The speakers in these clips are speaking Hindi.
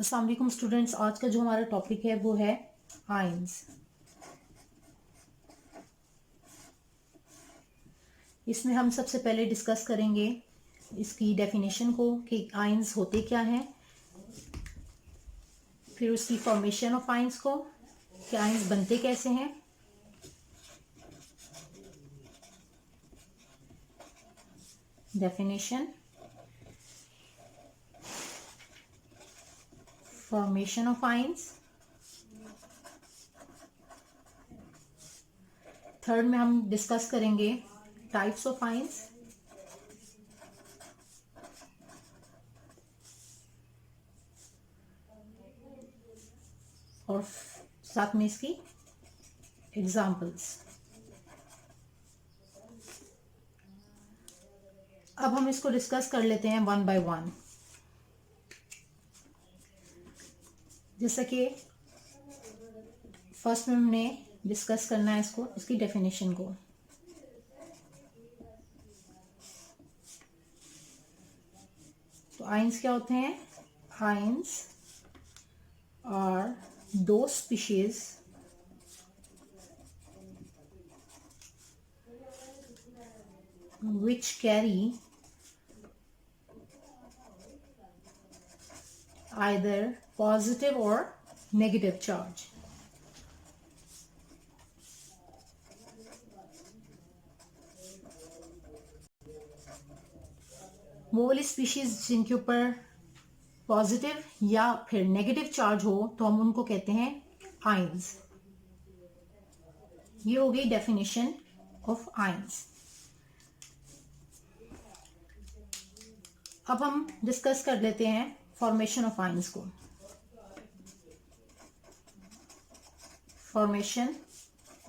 अस्सलाम वालेकुम स्टूडेंट्स। आज का जो हमारा टॉपिक है वो है आयंस। इसमें हम सबसे पहले डिस्कस करेंगे इसकी डेफिनेशन को कि आयंस होते क्या हैं, फिर उसकी फॉर्मेशन ऑफ आयंस को कि आयंस बनते कैसे हैं, definition, formation of ions. Third में हम डिस्कस करेंगे टाइप्स ऑफ आयंस, और साथ में इसकी एग्जाम्पल्स। अब हम इसको डिस्कस कर लेते हैं वन बाय वन। जैसा कि फर्स्ट में हमने डिस्कस करना है इसको, इसकी डेफिनेशन को। तो आयंस क्या होते हैं? आयंस आर दो species which carry either positive or negative charge. वो वाली स्पीशीज जिनके ऊपर पॉजिटिव या फिर नेगेटिव चार्ज हो तो हम उनको कहते हैं आयंस। ये हो गई डेफिनेशन ऑफ आयंस। अब हम डिस्कस कर लेते हैं फॉर्मेशन ऑफ आयंस को। फॉर्मेशन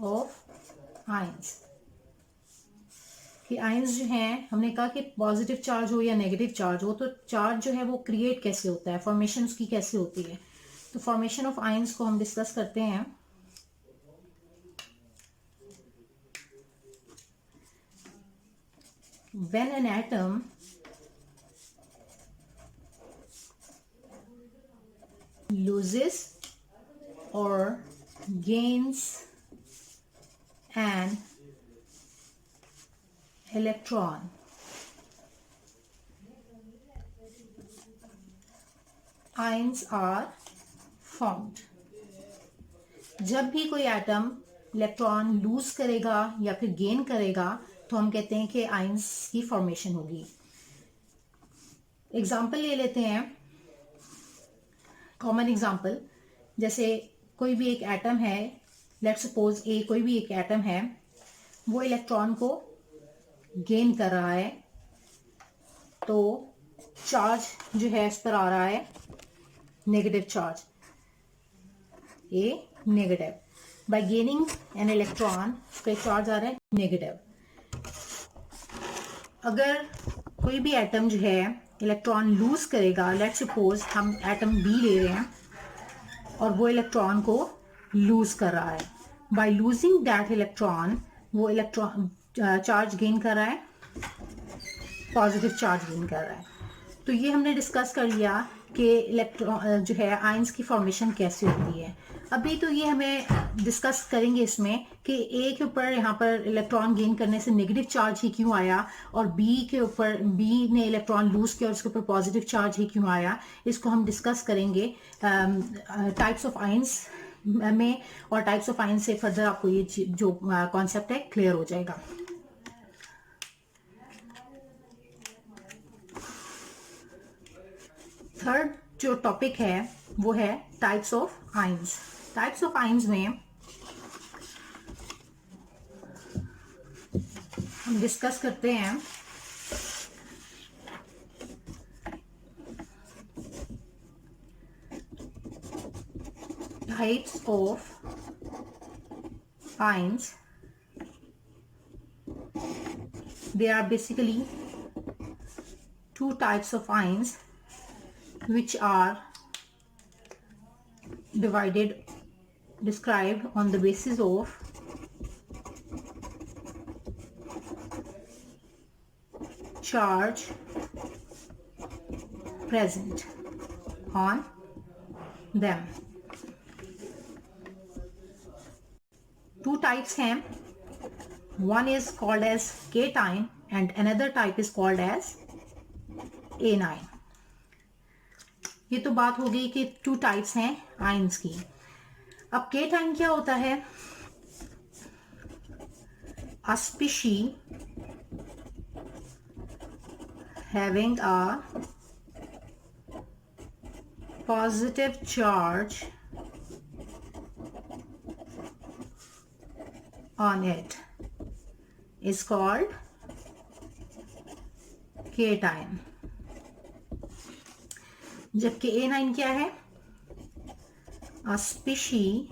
ऑफ आयंस कि आयंस जो हैं, हमने कहा कि पॉजिटिव चार्ज हो या नेगेटिव चार्ज हो तो चार्ज जो है वो क्रिएट कैसे होता है, फॉर्मेशन उसकी कैसे होती है। तो फॉर्मेशन ऑफ आयंस को हम डिस्कस करते हैं। When an atom loses or gains an electron, ions are formed. जब भी कोई एटम इलेक्ट्रॉन लूज करेगा या फिर गेन करेगा तो हम कहते हैं कि आयंस की फॉर्मेशन होगी। एग्जाम्पल ले लेते हैं, कॉमन एग्जाम्पल। जैसे कोई भी एक एटम है, लेट्स सपोज ए, कोई भी एक एटम है, वो इलेक्ट्रॉन को गेन कर रहा है तो चार्ज जो है इस पर आ रहा है negative charge, A negative. Bye gaining an electron पे चार्ज आ रहा है नेगेटिव। अगर कोई भी एटम जो है इलेक्ट्रॉन लूज करेगा, लेट्स सपोज हम एटम बी ले रहे हैं और वो इलेक्ट्रॉन को लूज कर रहा है, बाय लूजिंग दैट इलेक्ट्रॉन वो इलेक्ट्रॉन चार्ज गेन कर रहा है, पॉजिटिव चार्ज गेन कर रहा है। तो ये हमने डिस्कस कर लिया कि इलेक्ट्रॉन जो है आयंस की फॉर्मेशन कैसे होती है। अभी तो ये हमें डिस्कस करेंगे इसमें कि ए के ऊपर यहाँ पर इलेक्ट्रॉन गेन करने से नेगेटिव चार्ज ही क्यों आया और बी के ऊपर बी ने इलेक्ट्रॉन लूज किया और उसके ऊपर पॉजिटिव चार्ज ही क्यों आया। इसको हम डिस्कस करेंगे टाइप्स ऑफ आयंस में, और टाइप्स ऑफ आयंस से फर्दर आपको ये जो कॉन्सेप्ट है क्लियर हो जाएगा। थर्ड जो टॉपिक है वो है types of ions. Types of ions में हम डिस्कस करते हैं types of ions. There are basically two types of ions which are described on the basis of charge present on them. Two types हैं, one is called as cation and another type is called as anion. ये तो बात हो गई कि टू टाइप्स हैं आयंस की. अब केटाइन क्या होता है? A species having a positive charge on it is called cation. जबकि anion क्या है? A species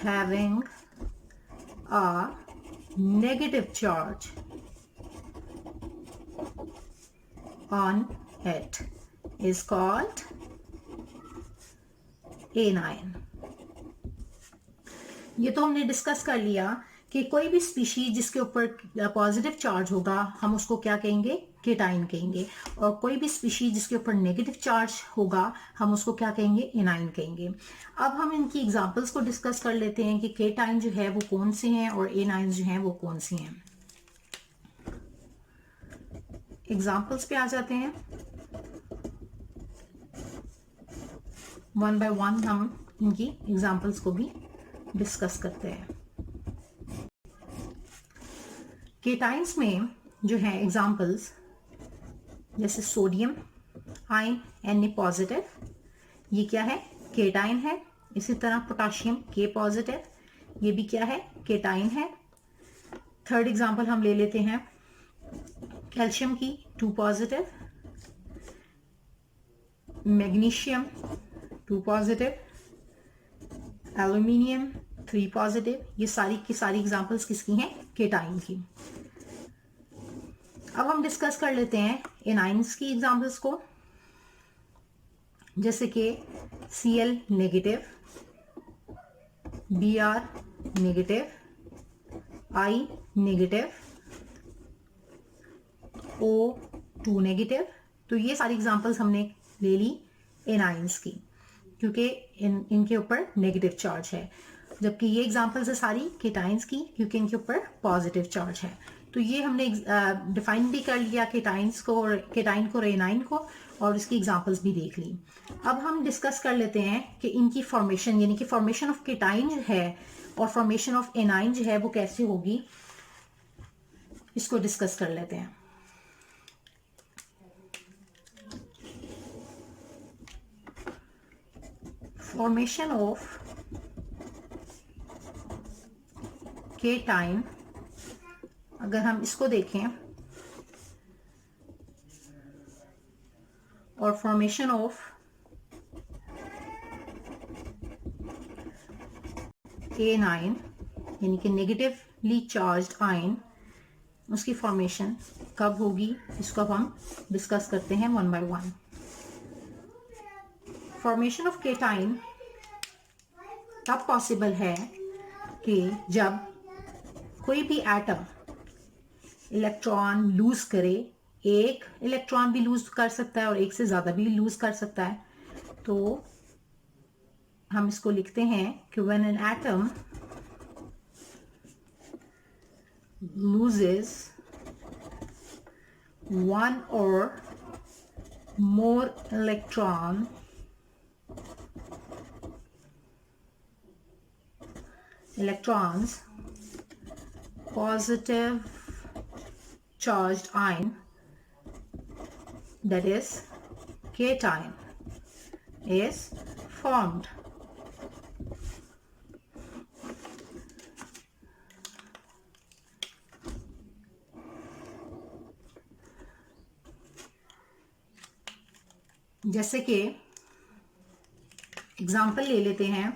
having a negative charge on it is called anion. ये तो हमने डिस्कस कर लिया कि कोई भी स्पीशीज जिसके ऊपर पॉजिटिव चार्ज होगा हम उसको क्या कहेंगे? केटाइन कहेंगे. और कोई भी स्पीशीज जिसके ऊपर नेगेटिव चार्ज होगा हम उसको क्या कहेंगे? एनाइन कहेंगे. अब हम इनकी एग्जांपल्स को डिस्कस कर लेते हैं कि केटाइन जो है वो कौन से हैं और एनाइन जो हैं वो कौन सी हैं. एग्जांपल्स पे आ जाते हैं. वन बाय वन हम इनकी एग्जांपल्स को भी डिस्कस करते हैं. केटाइंस में जो है एग्जांपल्स, जैसे सोडियम आयन Na पॉजिटिव, ये क्या है? केटाइन है. इसी तरह पोटाशियम K पॉजिटिव, ये भी क्या है? केटाइन है. थर्ड एग्जांपल हम ले लेते हैं कैल्शियम की 2 positive, magnesium 2 positive, aluminium 3 positive. ये सारी की सारी एग्जांपल्स किसकी हैं? केटाइन की. अब हम डिस्कस कर लेते हैं एनाइंस की एग्जांपल्स को, जैसे कि Cl negative, Br negative, I negative, O2 negative. तो ये सारी एग्जांपल्स हमने ले ली एनाइंस की, क्योंकि इनके ऊपर नेगेटिव चार्ज है. जबकि ये एग्जांपल्स है सारी केटाइंस की, क्योंकि इनके ऊपर पॉजिटिव चार्ज है. तो ये हमने डिफाइन भी कर लिया केटाइंस को, और केटाइन को और एनाइन को, और इसकी एग्जांपल्स भी देख ली. अब हम डिस्कस कर लेते हैं कि इनकी फॉर्मेशन, यानी कि फॉर्मेशन ऑफ केटाइन जो है और फॉर्मेशन ऑफ एनाइन जो है वो कैसे होगी, इसको डिस्कस कर लेते हैं. फॉर्मेशन ऑफ केटाइन, अगर हम इसको देखें, और फॉर्मेशन ऑफ एनाइन यानी कि नेगेटिवली चार्ज्ड आयन, उसकी फॉर्मेशन कब होगी, इसको अब हम डिस्कस करते हैं one by one. Formation of cation तब पॉसिबल है कि जब कोई भी एटम इलेक्ट्रॉन लूज करे. एक इलेक्ट्रॉन भी लूज कर सकता है और एक से ज्यादा भी लूज कर सकता है. तो हम इसको लिखते हैं कि when an atom loses one or more electrons, positive charged ion, that is cation, is formed. जैसे कि एग्जाम्पल ले लेते हैं,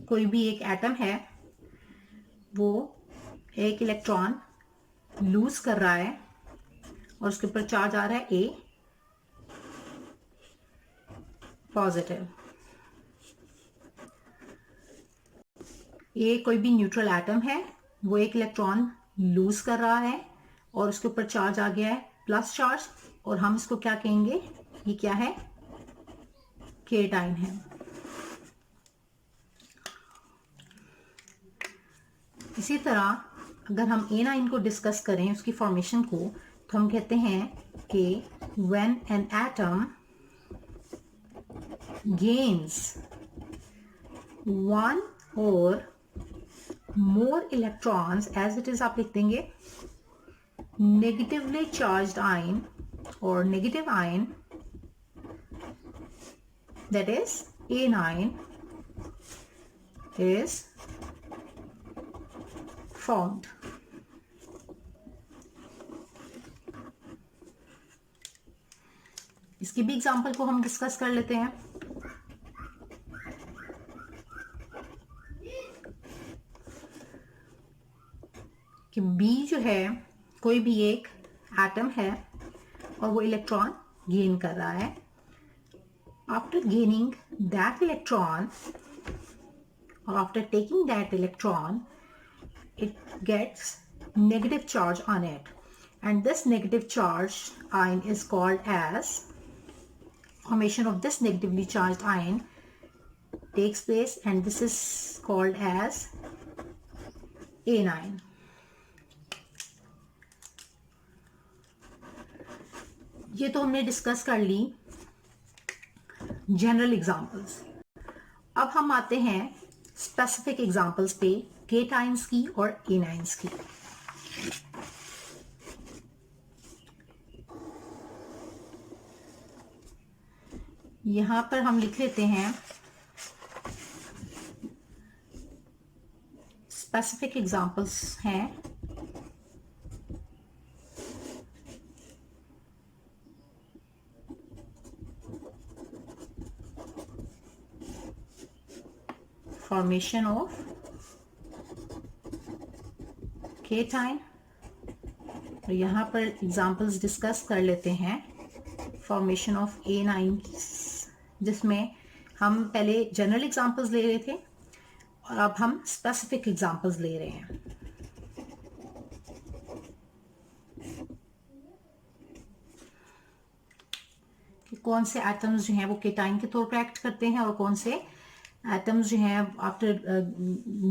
कोई भी एक एटम है, वो एक इलेक्ट्रॉन लूज कर रहा है और उसके ऊपर चार्ज आ रहा है ए पॉजिटिव। ए कोई भी न्यूट्रल एटम है, वो एक इलेक्ट्रॉन लूज कर रहा है और उसके ऊपर चार्ज आ गया है प्लस चार्ज, और हम इसको क्या कहेंगे, ये क्या है, केटाइन है। इसी तरह अगर हम एनाइन को डिस्कस करें, उसकी फॉर्मेशन को, तो हम कहते हैं कि when an atom gains one और more electrons, as it is आप लिख देंगे negatively charged ion or negative ion, that is anion, is formed. इसकी भी एग्जांपल को हम डिस्कस कर लेते हैं। कि बी जो है, कोई भी एक एटम है और वो इलेक्ट्रॉन गेन कर रहा है। आफ्टर गेनिंग दैट इलेक्ट्रॉन और after taking that electron, it gets negative charge on it, and this negative charge ion is called as, formation of this negatively charged ion takes place, and this is called as anion. ये तो हमने डिस्कस कर ली जनरल एग्जांपल्स। अब हम आते हैं स्पेसिफिक एग्जांपल्स पे, केटाइंस की और एनाइंस की। यहां पर हम लिख लेते हैं स्पेसिफिक एग्जांपल्स हैं फॉर्मेशन ऑफ केटाइन, और यहाँ पर एग्जांपल्स डिस्कस कर लेते हैं फॉर्मेशन ऑफ एनाइन, जिसमें हम पहले जनरल एग्जांपल्स ले रहे थे और अब हम स्पेसिफिक एग्जांपल्स ले रहे हैं। कि कौन से एटम्स जो हैं वो केटाइन के तौर पर एक्ट करते हैं और कौन से एटम्स जो हैं आफ्टर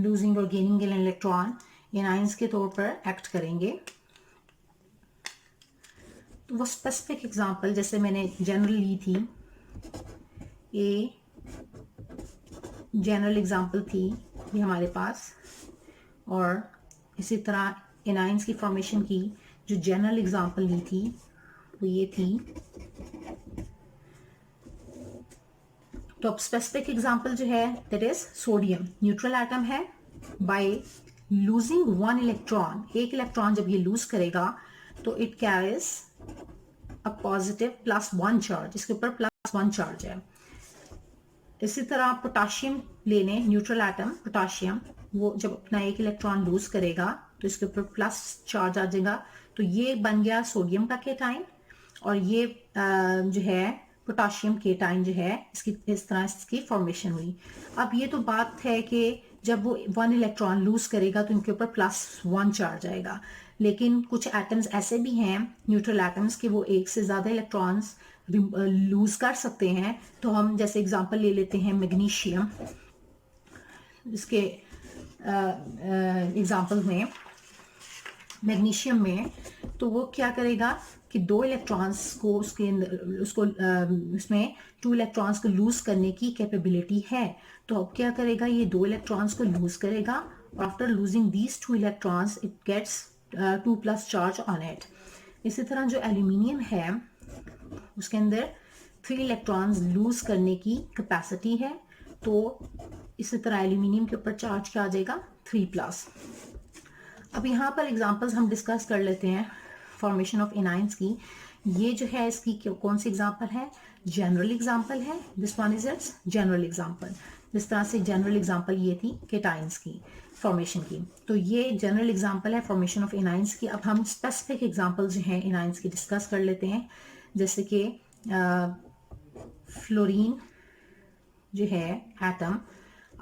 लूजिंग और गेनिंग एन इलेक्ट्रॉन एनाइंस के तौर पर एक्ट करेंगे। तो वो स्पेसिफिक एग्जांपल जैसे मैंने जनरल ली थी, ये जनरल एग्जांपल थी ये हमारे पास, और इसी तरह एनाइंस की फॉर्मेशन की जो जनरल एग्जांपल ली थी वो ये थी। तो अब स्पेसिफिक एग्जांपल जो है that is sodium, neutral atom है, बाय लूजिंग वन इलेक्ट्रॉन, एक इलेक्ट्रॉन जब ये लूज करेगा तो it carries a positive +1 charge, इसके ऊपर +1 चार्ज है। इसी तरह पोटाशियम ले लें, न्यूट्रल एटम पोटाशियम, वो जब अपना एक इलेक्ट्रॉन लूज करेगा तो इसके ऊपर प्लस चार्ज आ जाएगा, तो ये बन गया सोडियम का केटाइन, और ये जो है पोटाशियम केटाइन जो है, इसकी इस तरह इसकी फॉर्मेशन हुई। अब ये तो बात है कि जब वो 1 इलेक्ट्रॉन लूज करेगा तो इनके ऊपर +1 चार्ज आएगा, लेकिन कुछ एटम्स ऐसे भी हैं न्यूट्रल एटम्स कि वो एक से ज़्यादा इलेक्ट्रॉन्स लूज कर सकते हैं। तो हम जैसे एग्जांपल ले लेते हैं मैग्नीशियम, इसके एग्जांपल में मैग्नीशियम में, तो वो क्या करेगा कि 2 इलेक्ट्रॉन्स को उसके अंदर उसमें 2 इलेक्ट्रॉन्स को लूज करने की कैपेबिलिटी है। तो अब क्या करेगा, ये 2 इलेक्ट्रॉन्स को लूज करेगा, after losing these 2 electrons it gets 2+ charge on it. इसी तरह जो एल्यूमिनियम है उसके अंदर 3 इलेक्ट्रॉन्स लूज करने की कैपेसिटी है, तो इसी तरह एल्यूमिनियम के ऊपर चार्ज क्या आ जाएगा, 3+। अब यहाँ पर एग्जांपल्स हम डिस्कस कर लेते हैं फॉर्मेशन ऑफ एनाइंस की। ये जो है इसकी कौन सी एग्जांपल है, जनरल एग्जांपल है, this one is it's general example. जिस तरह से जनरल एग्जांपल ये थी केटाइंस की फॉर्मेशन की। तो ये जनरल एग्जांपल है फॉर्मेशन ऑफ एनाइंस की। अब हम स्पेसिफिक एग्जांपल जो हैं एनाइंस की डिस्कस कर लेते हैं। जैसे कि फ्लोरीन जो है atom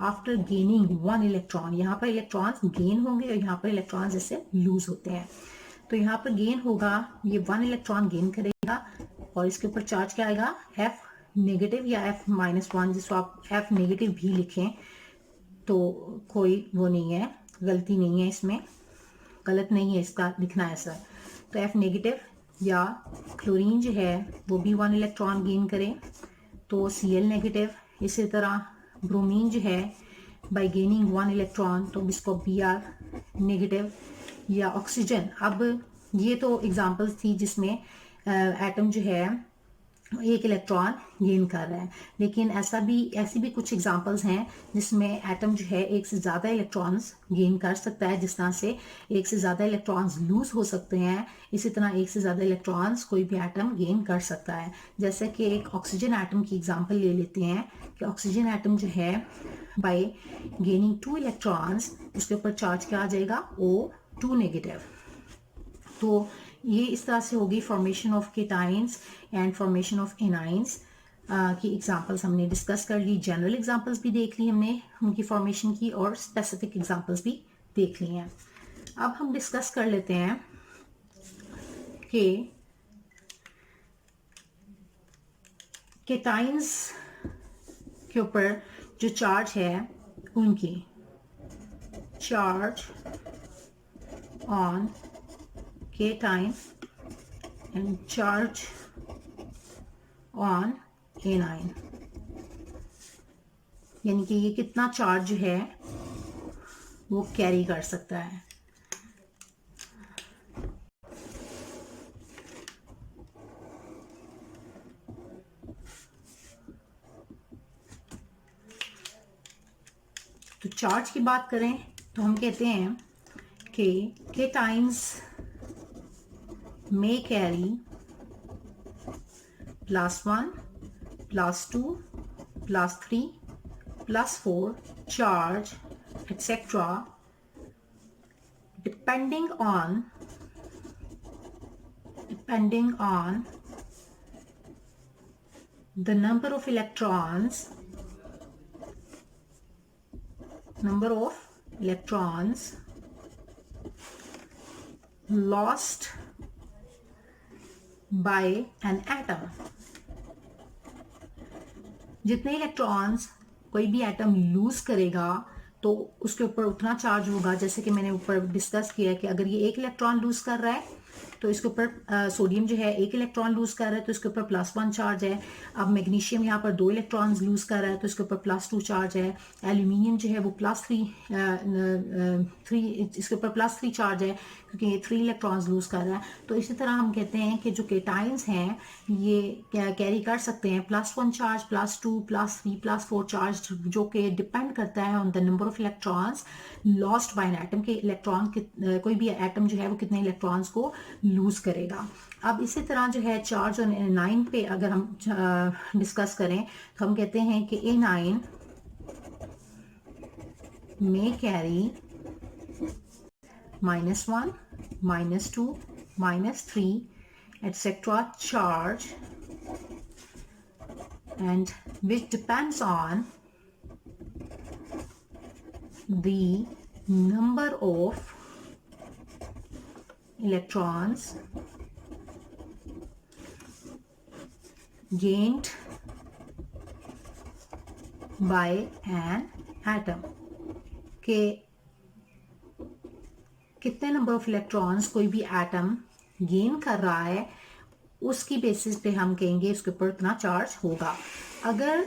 after gaining one electron, यहाँ पर इलेक्ट्रॉन्स गेन होंगे और यहाँ पर इलेक्ट्रॉन्स जैसे लूज होते हैं। तो यहाँ पर गेन होगा, ये वन इलेक्ट्रॉन गेन करेगा और इसके ऊपर चार्ज क्या आएगा, एफ नेगेटिव या एफ -1, जिसको आप एफ नेगेटिव भी लिखें तो कोई वो नहीं है, गलती नहीं है इसमें, गलत नहीं है इसका लिखना ऐसा। तो एफ नेगेटिव या क्लोरीन जो है वो भी वन इलेक्ट्रॉन गेन करे तो Cl नेगेटिव। इसी तरह ब्रोमीन जो है बाय गेनिंग वन इलेक्ट्रॉन तो इसको Br नेगेटिव। या ऑक्सीजन, अब ये तो एग्जांपल्स थी जिसमें एटम जो है एक इलेक्ट्रॉन गेन कर रहा है, लेकिन ऐसी भी कुछ एग्जांपल्स हैं जिसमें एटम जो है एक से ज़्यादा इलेक्ट्रॉन्स गेन कर सकता है, जिस तरह से एक से ज़्यादा इलेक्ट्रॉन्स लूज हो सकते हैं, इसी तरह एक से ज़्यादा इलेक्ट्रॉन्स कोई भी एटम गेन कर सकता है। जैसे कि एक ऑक्सीजन एटम की एग्जांपल ले लेते हैं कि ऑक्सीजन एटम जो है बाय गेनिंग 2 इलेक्ट्रॉन्स उसके ऊपर चार्ज क्या आ जाएगा, O2 नेगेटिव। तो ये इस तरह से होगी formation of cations and formation of anions की एग्जांपल्स हमने डिस्कस कर ली। जनरल एग्जांपल्स भी देख ली हमने उनकी फॉर्मेशन की और स्पेसिफिक एग्जांपल्स भी देख ली हैं। अब हम डिस्कस कर लेते हैं कि केटाइंस के ऊपर जो चार्ज है उनकी charge on cation and charge on anion, यानी कि ये कितना चार्ज जो है वो कैरी कर सकता है। तो चार्ज की बात करें तो हम कहते हैं कि cations may carry +1, +2, +3, +4 charge etc. depending on the number of electrons lost by an atom। जितने इलेक्ट्रॉन्स कोई भी एटम लूज करेगा तो उसके ऊपर उतना चार्ज होगा। जैसे कि मैंने ऊपर डिस्कस किया कि अगर ये एक इलेक्ट्रॉन लूज कर रहा है तो इसके ऊपर सोडियम जो है एक इलेक्ट्रॉन लूज कर रहा है तो इसके ऊपर +1 चार्ज है। अब मैग्नीशियम यहाँ पर 2 इलेक्ट्रॉन्स लूज कर रहा है तो इसके ऊपर +2 चार्ज है। एल्यूमिनियम जो है वो इसके ऊपर +3 चार्ज है क्योंकि ये 3 इलेक्ट्रॉन्स लूज कर रहा है। तो इसी तरह हम कहते हैं कि जो केटाइंस हैं ये कैरी कर सकते हैं +1 चार्ज, +2, +3, +4 चार्ज, जो कि डिपेंड करता है on the number of electrons lost by an atom के इलेक्ट्रॉन कोई भी एटम जो है वो कितने इलेक्ट्रॉन्स को लूज करेगा। अब इसी तरह जो है चार्ज ऑन एनाइन पे अगर हम डिस्कस करें तो हम कहते हैं कि एनाइन में carry -1, -2, -3 etc. charge and which depends on the number of electrons gained by an atom के कितने नंबर ऑफ इलेक्ट्रॉन्स कोई भी एटम गेन कर रहा है उसकी बेसिस पे हम कहेंगे उसके ऊपर इतना चार्ज होगा। अगर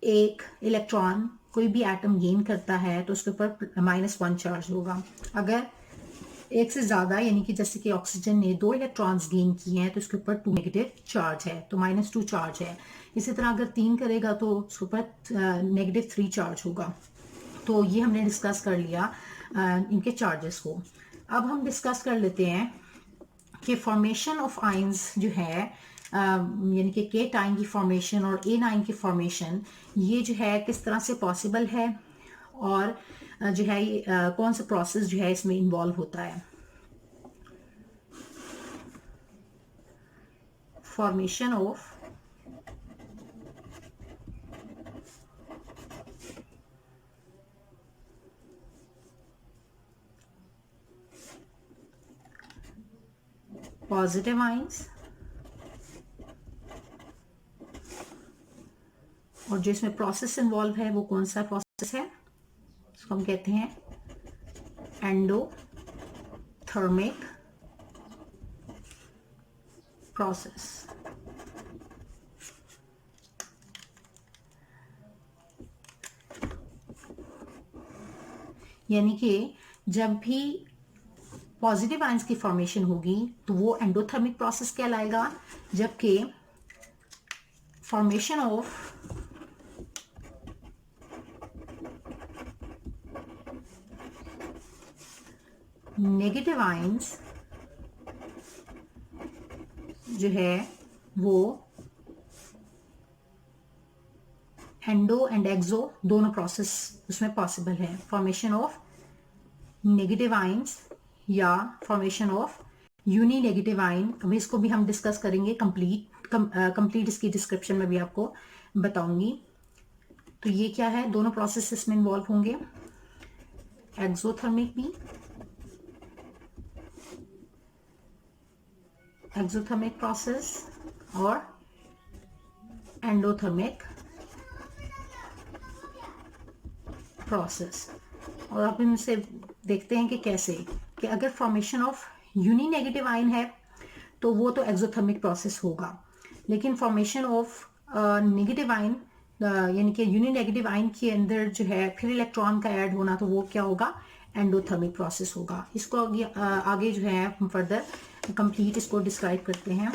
एक इलेक्ट्रॉन कोई भी एटम गेन करता है तो उसके ऊपर -1 चार्ज होगा। अगर एक से ज़्यादा यानी कि जैसे कि ऑक्सीजन ने 2 इलेक्ट्रॉन्स गेन किए हैं तो उसके ऊपर 2 नेगेटिव चार्ज है तो -2 चार्ज है। इसी तरह अगर 3 करेगा तो उसके ऊपर -3 चार्ज होगा। तो ये हमने डिस्कस कर लिया इनके चार्जेस को। अब हम डिस्कस कर लेते हैं कि फॉर्मेशन ऑफ आयंस जो है यानी कि के टाइन की फॉर्मेशन और A9 की फॉर्मेशन, ये जो है किस तरह से पॉसिबल है, और जो है कौन सा प्रोसेस जो है इसमें इन्वॉल्व होता है। फॉर्मेशन ऑफ पॉजिटिव आयंस, और जो इसमें प्रोसेस इन्वॉल्व है वो कौन सा प्रोसेस है, उसको हम कहते हैं एंडोथर्मिक प्रोसेस। यानी कि जब भी पॉजिटिव आयंस की फॉर्मेशन होगी तो वो एंडोथर्मिक प्रोसेस कहलाएगा, जबकि फॉर्मेशन ऑफ नेगेटिव आयंस जो है वो एंडो एंड एक्सो दोनों प्रोसेस उसमें पॉसिबल है। फॉर्मेशन ऑफ नेगेटिव आयंस या formation of uni negative ion, अभी इसको भी हम डिस्कस करेंगे कंप्लीट इसकी डिस्क्रिप्शन में भी आपको बताऊंगी। तो ये क्या है, दोनों प्रोसेस इसमें इन्वॉल्व होंगे, एक्सोथर्मिक भी, एक्सोथर्मिक प्रोसेस और एंडोथर्मिक प्रोसेस। और अब इनसे देखते हैं कि कैसे, कि अगर formation of uni negative ion है तो वो तो एक्सोथर्मिक प्रोसेस होगा, लेकिन फॉर्मेशन ऑफ नेगेटिव आयन यानी कि यूनी नेगेटिव आयन के अंदर जो है फिर इलेक्ट्रॉन का ऐड होना, तो वो क्या होगा, एंडोथर्मिक प्रोसेस होगा। इसको आगे जो है हम फर्दर कंप्लीट इसको डिस्क्राइब करते हैं।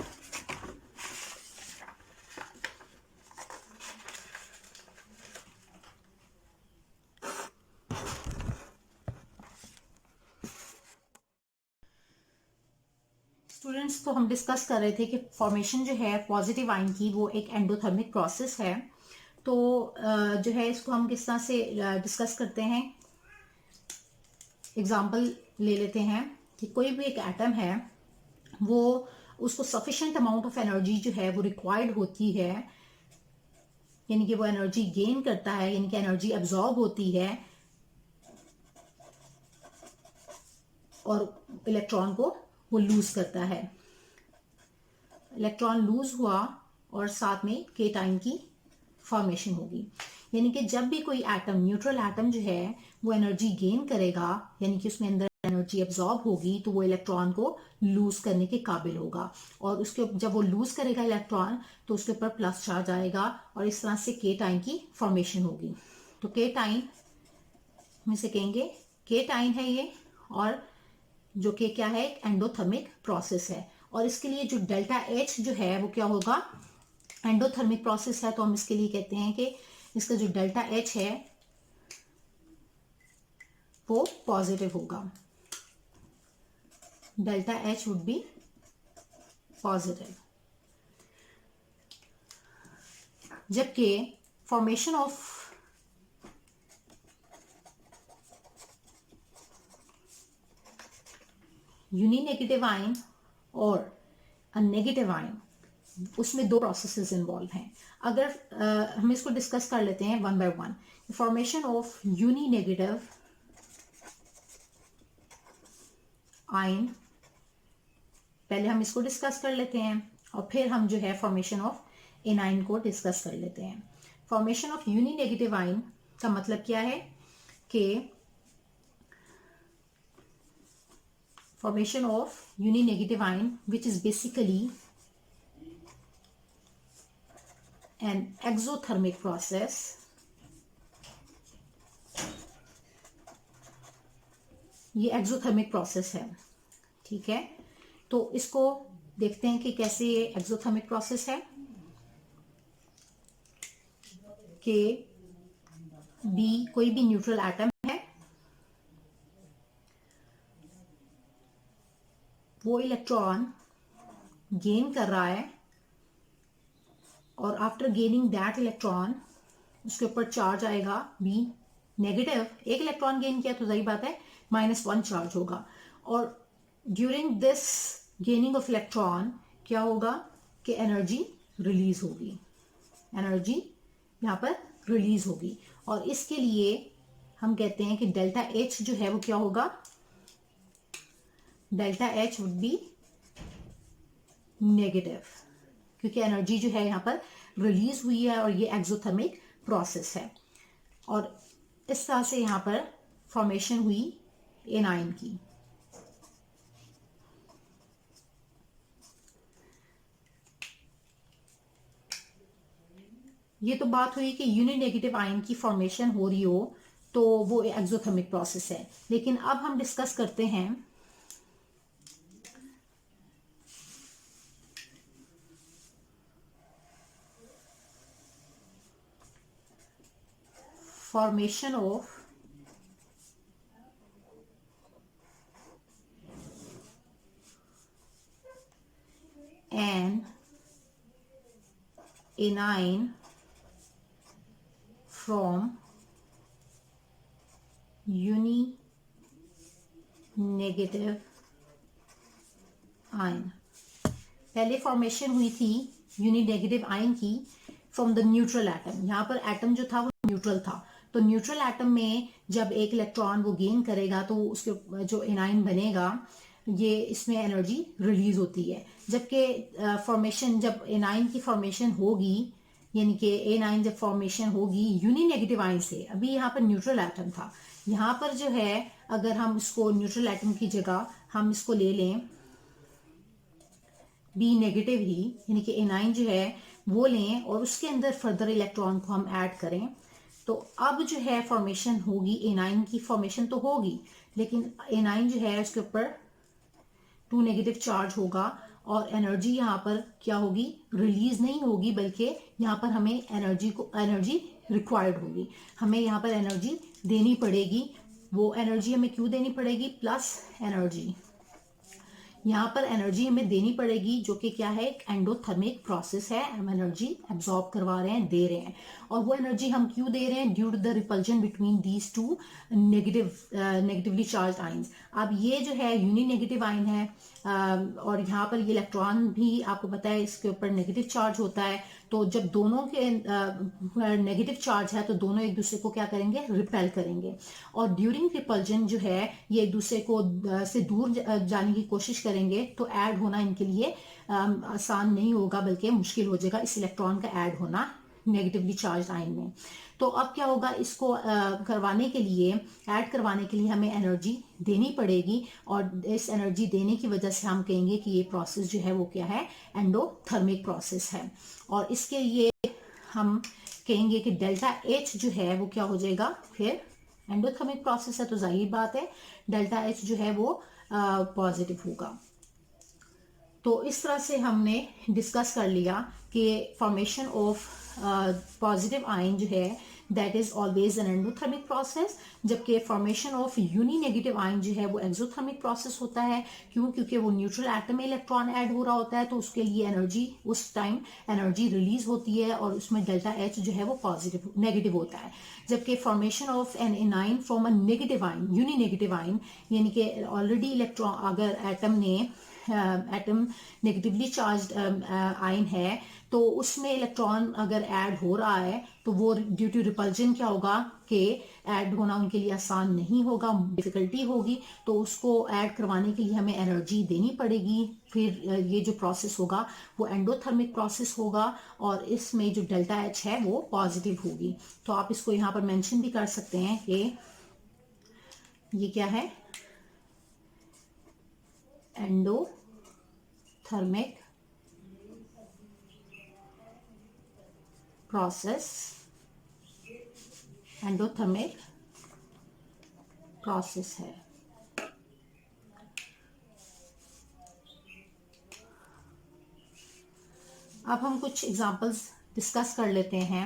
स्टूडेंट्स, तो हम डिस्कस कर रहे थे कि फॉर्मेशन जो है पॉजिटिव आयन की वो एक एंडोथर्मिक प्रोसेस है। तो जो है इसको हम किस तरह से डिस्कस करते हैं, एग्जांपल ले लेते हैं कि कोई भी एक एटम है, वो उसको सफिशिएंट अमाउंट ऑफ एनर्जी जो है वो रिक्वायर्ड होती है, यानी कि वो एनर्जी गेन करता है, यानी कि एनर्जी एब्जॉर्ब होती है और इलेक्ट्रॉन को वो लूज करता है। इलेक्ट्रॉन लूज हुआ और साथ में केटाइन की फॉर्मेशन होगी। यानी कि जब भी कोई एटम, न्यूट्रल एटम जो है वो एनर्जी गेन करेगा, यानी कि उसमें अंदर एनर्जी एब्जॉर्ब होगी, तो वो इलेक्ट्रॉन को लूज करने के काबिल होगा, और उसके जब वो लूज करेगा इलेक्ट्रॉन तो उसके ऊपर प्लस चार्ज आएगा और इस तरह से केटाइन की फॉर्मेशन होगी। तो केटाइन हम इसे कहेंगे केटाइन है ये, और जो कि क्या है, एक एंडोथर्मिक प्रोसेस है। और इसके लिए जो डेल्टा एच जो है वो क्या होगा, एंडोथर्मिक प्रोसेस है तो हम इसके लिए कहते हैं कि इसका जो डेल्टा एच है वो पॉजिटिव होगा, delta H would be positive. जबकि formation of uni negative ion और अ नेगेटिव आयन, उसमें दो प्रोसेसेस इन्वॉल्व हैं। अगर हम इसको डिस्कस कर लेते हैं one by one. Formation of uni negative ion, पहले हम इसको डिस्कस कर लेते हैं और फिर हम जो है फॉर्मेशन ऑफ एनाइन को डिस्कस कर लेते हैं। Formation of uni negative ion का मतलब क्या है कि formation of uni negative ion, which is basically an exothermic process, ये एक्सोथर्मिक प्रोसेस है। ठीक है, तो इसको देखते हैं कि कैसे ये एक्सोथर्मिक प्रोसेस है। कि बी कोई भी न्यूट्रल एटम है, वो इलेक्ट्रॉन गेन कर रहा है और आफ्टर गेनिंग दैट इलेक्ट्रॉन उसके ऊपर चार्ज आएगा बी नेगेटिव। एक इलेक्ट्रॉन गेन किया तो सही बात है -1 चार्ज होगा। और during this gaining of electron क्या होगा कि एनर्जी रिलीज होगी, एनर्जी यहाँ पर रिलीज होगी। और इसके लिए हम कहते हैं कि डेल्टा एच जो है वो क्या होगा, delta H would B negative, क्योंकि एनर्जी जो है यहाँ पर रिलीज हुई है और ये एक्सोथर्मिक प्रोसेस है। और इस तरह से यहाँ पर फॉर्मेशन हुई एनाइन की। ये तो बात हुई कि यूनि नेगेटिव आयन की फॉर्मेशन हो रही हो तो वो एक्सोथर्मिक प्रोसेस है। लेकिन अब हम डिस्कस करते हैं formation of an anion from uni negative ion. पहले फॉर्मेशन हुई थी यूनि नेगेटिव आयन की फ्रॉम द न्यूट्रल एटम। यहाँ पर एटम जो था वो न्यूट्रल था, तो न्यूट्रल एटम में जब एक इलेक्ट्रॉन वो गेन करेगा तो उसके जो एनाइन बनेगा ये इसमें एनर्जी रिलीज होती है। जबकि फॉर्मेशन जब एनाइन की फॉर्मेशन होगी, यानी कि एनाइन जब फॉर्मेशन होगी यूनि नेगेटिव आयन से, अभी यहाँ पर न्यूट्रल एटम था, यहाँ पर जो है अगर हम इसको न्यूट्रल एटम की जगह हम इसको ले लें बी नेगेटिव ही, यानी कि एनाइन जो है वो लें और उसके अंदर फर्दर इलेक्ट्रॉन को हम ऐड करें, तो अब जो है फॉर्मेशन होगी एनाइन की फॉर्मेशन तो होगी, लेकिन एनाइन जो है उसके ऊपर 2 नेगेटिव चार्ज होगा और एनर्जी यहाँ पर क्या होगी, रिलीज नहीं होगी, बल्कि यहाँ पर हमें एनर्जी रिक्वायर्ड होगी, हमें यहाँ पर एनर्जी देनी पड़ेगी। वो एनर्जी हमें क्यों देनी पड़ेगी, प्लस एनर्जी यहाँ पर एनर्जी हमें देनी पड़ेगी, जो कि क्या है, एक एंडोथर्मिक प्रोसेस है। हम एनर्जी एब्जॉर्ब करवा रहे हैं, दे रहे हैं। और वो एनर्जी हम क्यों दे रहे हैं, due to the repulsion between these two negatively charged ions. अब ये जो है यूनि नेगेटिव आयन है और यहाँ पर ये इलेक्ट्रॉन भी आपको पता है इसके ऊपर नेगेटिव चार्ज होता है, तो जब दोनों के नेगेटिव चार्ज है तो दोनों एक दूसरे को क्या करेंगे, रिपेल करेंगे। और ड्यूरिंग रिपल्जन जो है ये एक दूसरे को से दूर जाने की कोशिश करेंगे, तो ऐड होना इनके लिए आसान नहीं होगा, बल्कि मुश्किल हो जाएगा इस इलेक्ट्रॉन का ऐड होना नेगेटिवली चार्ज आयन में। तो अब क्या होगा, इसको करवाने के लिए, ऐड करवाने के लिए हमें एनर्जी देनी पड़ेगी, और इस एनर्जी देने की वजह से हम कहेंगे कि ये प्रोसेस जो है वो क्या है, एंडोथर्मिक प्रोसेस है। और इसके लिए हम कहेंगे कि डेल्टा एच जो है वो क्या हो जाएगा, फिर एंडोथर्मिक प्रोसेस है तो जाहिर बात है डेल्टा एच जो है वो पॉजिटिव होगा। तो इस तरह से हमने डिस्कस कर लिया कि फॉर्मेशन ऑफ पॉजिटिव आयन जो है that is always an endothermic process, जबकि formation of uni negative ion जो है वो एक्सोथर्मिक प्रोसेस होता है। क्यों, क्योंकि वो न्यूट्रल एटम में इलेक्ट्रॉन ऐड हो रहा होता है, तो उसके लिए एनर्जी उस टाइम एनर्जी रिलीज होती है और उसमें डेल्टा एच जो है वो पॉजिटिव नेगेटिव होता है। जबकि formation of an anion from a negative ion, uni negative ion, यानी कि ऑलरेडी इलेक्ट्रॉन अगर एटम नेगेटिवली चार्ज आयन है तो उसमें इलेक्ट्रॉन अगर ऐड हो रहा है तो वो ड्यू टू रिपल्जन क्या होगा कि ऐड होना उनके लिए आसान नहीं होगा, डिफिकल्टी होगी, तो उसको ऐड करवाने के लिए हमें एनर्जी देनी पड़ेगी। फिर ये जो प्रोसेस होगा वो एंडोथर्मिक प्रोसेस होगा और इसमें जो डेल्टा एच है वो पॉजिटिव होगी। तो आप इसको यहाँ पर मेंशन भी कर सकते हैं कि ये क्या है, एंडोथर्मिक प्रोसेस, एंडोथर्मिक प्रोसेस है। अब हम कुछ एग्जांपल्स डिस्कस कर लेते हैं।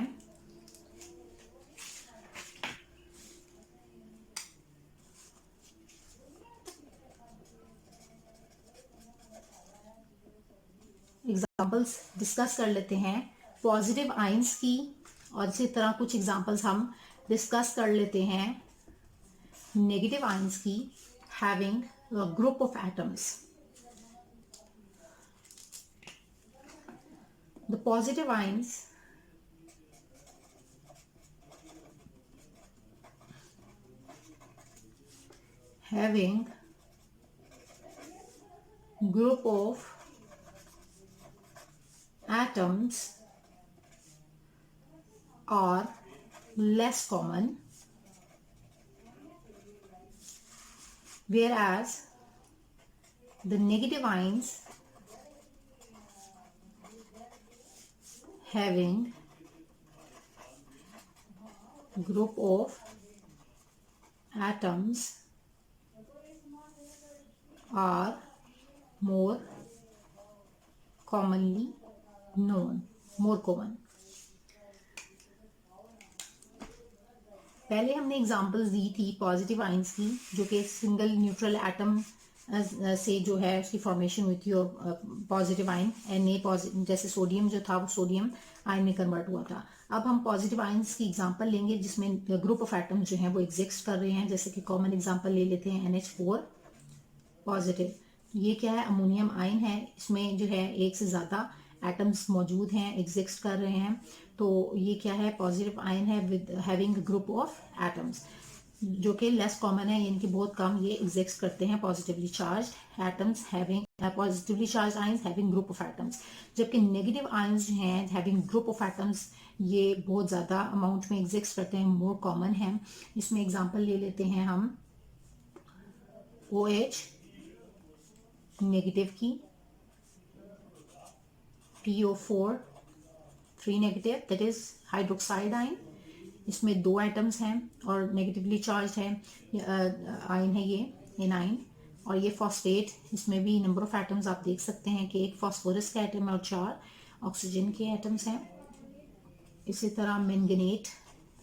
एग्जांपल्स डिस्कस कर लेते हैं पॉजिटिव आयंस की, और इसी तरह कुछ एग्जांपल्स हम डिस्कस कर लेते हैं नेगेटिव आयंस की, having a group of atoms. The positive ions having group of atoms are less common, whereas the negative ions having group of atoms are more commonly known, more common. पहले हमने एग्जांपल्स दी थी पॉजिटिव आयंस की, जो कि सिंगल न्यूट्रल एटम से जो है उसकी फॉर्मेशन हुई थी, और पॉजिटिव आयन Na जैसे सोडियम जो था वो सोडियम आयन में कन्वर्ट हुआ था. अब हम पॉजिटिव आयंस की एग्जांपल लेंगे जिसमें ग्रुप ऑफ एटम्स जो हैं वो एग्जिस्ट कर रहे हैं. जैसे कि कॉमन एग्जांपल ले लेते हैं NH4 पॉजिटिव. ये क्या है, अमोनियम आयन है. इसमें जो है एक से ज़्यादा एटम्स मौजूद हैं, एग्जिस्ट कर रहे हैं. तो ये क्या है, पॉजिटिव आयन है with having group of atoms, जो कि लेस कॉमन है, यानी कि बहुत कम ये एग्जिस्ट करते हैं. Positively charge atoms having, positively charge ions having group of atoms. जबकि नेगेटिव आयंस जो हैं हैविंग ग्रुप ऑफ एटम्स, ये बहुत ज़्यादा अमाउंट में एग्जिस्ट करते हैं, मोर कॉमन है. इसमें एग्जांपल ले लेते हैं हम OH नेगेटिव की, PO4 3 negative, that is hydroxide ion. इसमें 2 एटम्स हैं और नेगेटिवली चार्ज है आयन है ये एनाइन. और ये फॉस्फेट, इसमें भी नंबर ऑफ एटम्स आप देख सकते हैं कि एक फॉस्फोरस का एटम है और 4 ऑक्सीजन के एटम्स हैं. इसी तरह मैंगनीट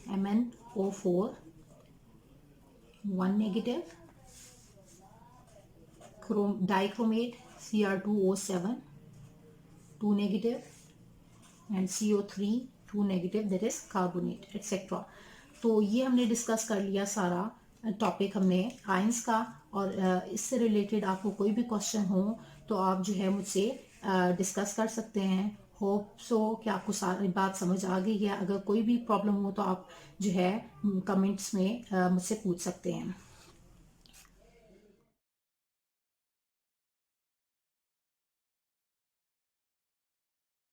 MnO4 1 negative, dichromate Cr2O7 2 negative, and CO3 2 negative, that is carbonate etcetera. तो ये हमने डिस्कस कर लिया सारा टॉपिक हमने आयंस का. और इससे रिलेटेड आपको कोई भी क्वेश्चन हो तो आप जो है मुझसे डिस्कस कर सकते हैं. होप सो कि आपको सारी बात समझ आ गई है. अगर कोई भी प्रॉब्लम हो तो आप जो है कमेंट्स में मुझसे पूछ सकते हैं.